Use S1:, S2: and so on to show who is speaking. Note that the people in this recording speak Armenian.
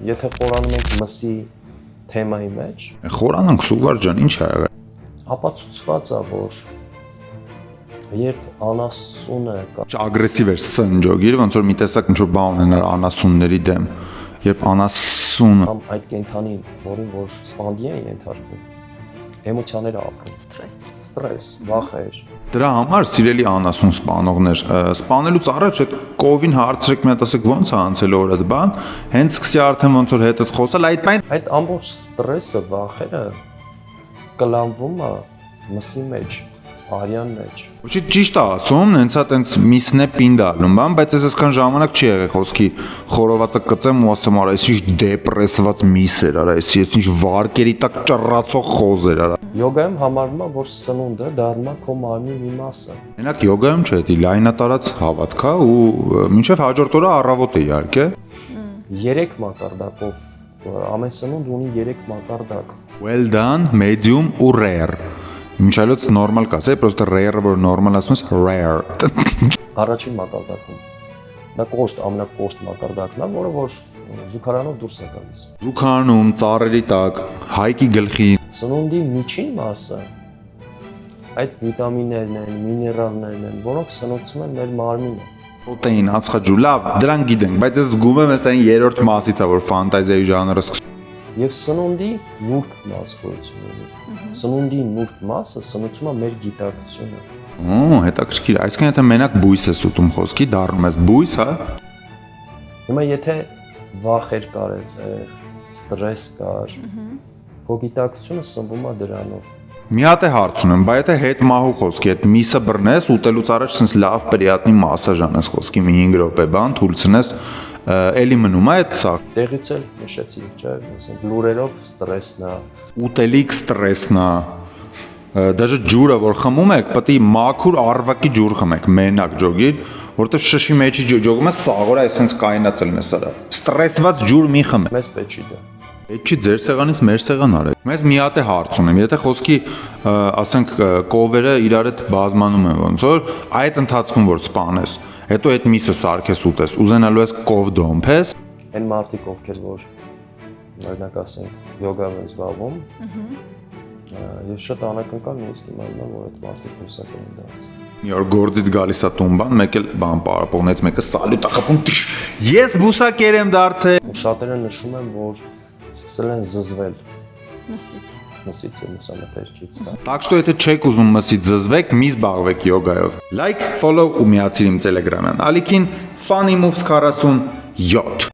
S1: Եթե խորանում ենք մսի թեմայի մեջ,
S2: խորանանք Սուգար ջան, ինչ ա եղել։
S1: ապացուցված է, որ երբ անասունը
S2: Ագրեսիվ էր սնջոգիր, ոնց որ մի տեսակ ինչ որ բան ունենար անասունների դեմ, երբ անասունը
S1: կամ այդ կենթանին, որին որ սպանդի են ենթարկվում, էմոցիաները ապրում, ստրես, վախեր։
S2: Դրա համար սիրելի անասուն սպանողներ, սպանելուց առաջ այդ կովին հարցրեք մի հատ ասեք ո՞նց է անցել օրդ բան, հենց սկսի արդեն ոնց որ հետդ խոսալ, այդ բան
S1: Այդ ամբողջ ստրեսը, վախերը կլանվում է մսի մեջ, արյան մեջ։
S2: Ոչի ճիշտ է ասում, հենց է տենց միսն է պինդալում, բան, բայց ես այսքան ժամանակ չի եղել խոսքի խորովածը կծեմ ու ասեմ, արա, այս ինչ դեպրեսված միս էր, արա, այս ինչ վարկերի տակ ճռռացող խոզ էր, արա։
S1: Յոգայում համարվում է, որ սնունդը դառնում է քո մարմնի մի մասը։
S2: Մենակ յոգայում չէ, դա լայնատարած հավատք է ու մինչև հաջորդ օրը առավոտ է իհարկե։
S1: 3 մակարդակով ամեն սնունդ ունի 3 մակարդակ։
S2: Well done, medium ու rare։ Մինչալոց նորմալ կասե, պրոստը rare-ը որ նորմալ ասում ես rare։
S1: Առաջին մակարդակում դա կոշտ, ամենակոշտ մակարդակն է, որը որ զուգարանով դուրս է գալիս։
S2: Զուգարանում, ծառերի տակ, հայկի գլխի։
S1: Սնունդի միջին մասը այդ վիտամիններն են, միներալներն են, որոնք սնուցում են մեր մարմինը։
S2: Պրոտեին, ածխաջու, լավ, դրանք գիտենք, բայց ես զգում եմ այս այն երրորդ մասից է, որ ֆանտազիայի ժանրը սկսում։
S1: Եվ սնունդի նուրբ մաս գոյություն ունի։ Սնունդի նուրբ մասը սնուցում է մեր գիտակցությունը։
S2: Օ, հետաքրքիր, այսինքն եթե մենակ բույս ես ուտում խոսքի, դառնում ես բույս, հա։
S1: Հիմա եթե վախեր կար, ստրես կար, քո գիտակցությունը սնվում է դրանով։
S2: Մի հատ է հարց ունեմ, բայց եթե հետ մահու խոսքի, այդ միսը բռնես, ուտելուց առաջ sense լավ պրիատնի մասաժ անես խոսքի մի 5 րոպե բան, թույլցնես, էլի մնում է այդ սա։
S1: Տեղից էլ նշեցի, չէ՞, ասենք լուրերով ստրեսն է։
S2: Ուտելիք ստրեսն է։ Դաժե ջուրը որ խմում եք, պետք է մաքուր առվակի ջուր խմեք, մենակ ջոգիր, որովհետև շշի մեջի ջոգում է սաղորը այսպես կայնացել նես արա։ Ստրեսված ջուր մի խմեք։
S1: Մեզ պետք չի դա։
S2: Էջի ձեր սեղանից մեր սեղան արեք։ Մեզ մի հատ է հարց ունեմ, եթե խոսքի ասենք կովերը իրար հետ բազմանում են ոնց որ այդ ընթացքում որ սպանես, հետո այդ միսը սարքես ուտես, ուզենալու ես կով դոմփես,
S1: Այն մարդիկ ովքեր որ օրինակ ասենք յոգայով են զբաղվում, ես շատ անակնկալ նույնիսկ իմանալու որ այդ մարդիկ հուսակ են դարձ։
S2: մի օր գործից գալիս է տուն մեկ էլ բան պարապողնեց մեկը սալյուտ ախապում ես բուսակեր եմ դարձել։
S1: Շատերը նշում են որ սկսել են զզվել
S3: Մսից
S1: եւ մսամթերքից։
S2: Так что եթե չեք ուզում մսից զզվեք, մի զբաղվեք յոգայով։ Like, follow ու միացիր իմ Telegram-յան։ Ալիքին Funny Moves 47